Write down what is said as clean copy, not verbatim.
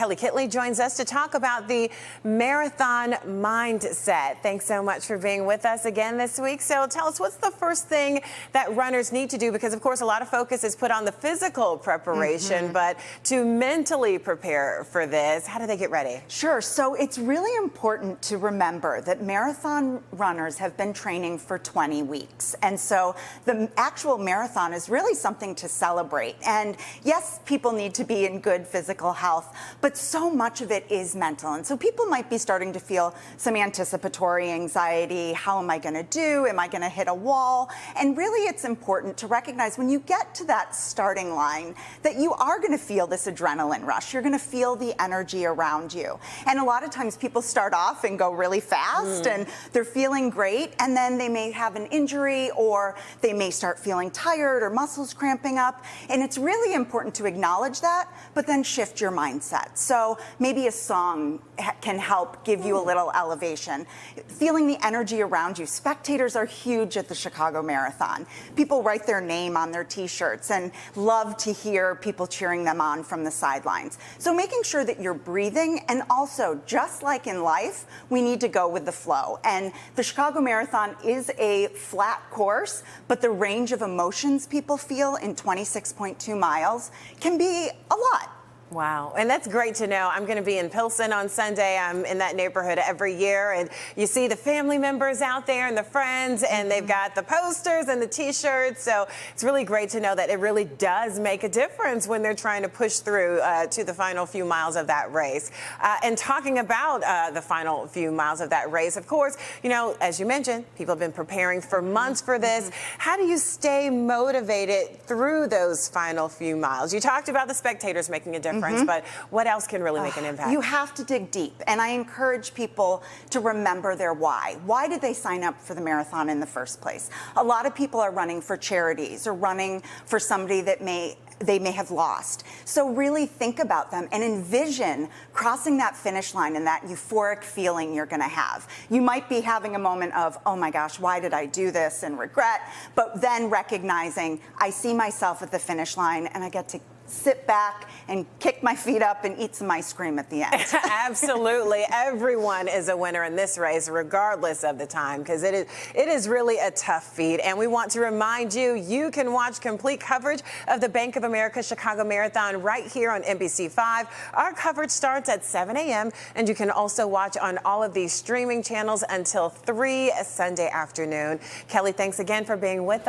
Kelly Kitley joins us to talk about the marathon mindset. Thanks so much for being with us again this week. So tell us, what's the first thing that runners need to do? Because, of course, a lot of focus is put on the physical preparation, but to mentally prepare for this, how do they get ready? Sure. So it's really important to remember that marathon runners have been training for 20 weeks. And so the actual marathon is really something to celebrate. And yes, people need to be in good physical health, but so much of it is mental. And so people might be starting to feel some anticipatory anxiety. How am I going to do? Am I going to hit a wall? And really, it's important to recognize when you get to that starting line that you are going to feel this adrenaline rush. You're going to feel the energy around you. And a lot of times people start off and go really fast and they're feeling great, and then they may have an injury or they may start feeling tired or muscles cramping up. And it's really important to acknowledge that, but then shift your mindset. So maybe a song can help give you a little elevation. Feeling the energy around you. Spectators are huge at the Chicago Marathon. People write their name on their t-shirts and love to hear people cheering them on from the sidelines. So making sure that you're breathing, and also, just like in life, we need to go with the flow. And the Chicago Marathon is a flat course, but the range of emotions people feel in 26.2 miles can be a lot. Wow. And that's great to know. I'm going to be in Pilsen on Sunday. I'm in that neighborhood every year. And you see the family members out there and the friends, and they've got the posters and the T-shirts. So it's really great to know that it really does make a difference when they're trying to push through to the final few miles of that race. And talking about the final few miles of that race, of course, you know, as you mentioned, people have been preparing for months for this. How do you stay motivated through those final few miles? You talked about the spectators making a difference. But what else can really make an impact? You have to dig deep, and I encourage people to remember their why. Why did they sign up for the marathon in the first place? A lot of people are running for charities or running for somebody that they may have lost. So really think about them and envision crossing that finish line and that euphoric feeling you're going to have. You might be having a moment of, oh my gosh, why did I do this, and regret, but then recognizing I see myself at the finish line and I get to sit back and kick my feet up and eat some ice cream at the end. Absolutely. Everyone is a winner in this race, regardless of the time, because it is really a tough feat. And we want to remind you, you can watch complete coverage of the Bank of America Chicago Marathon right here on NBC5. Our coverage starts at 7 a.m. and you can also watch on all of these streaming channels until 3 Sunday afternoon. Kelly, thanks again for being with us.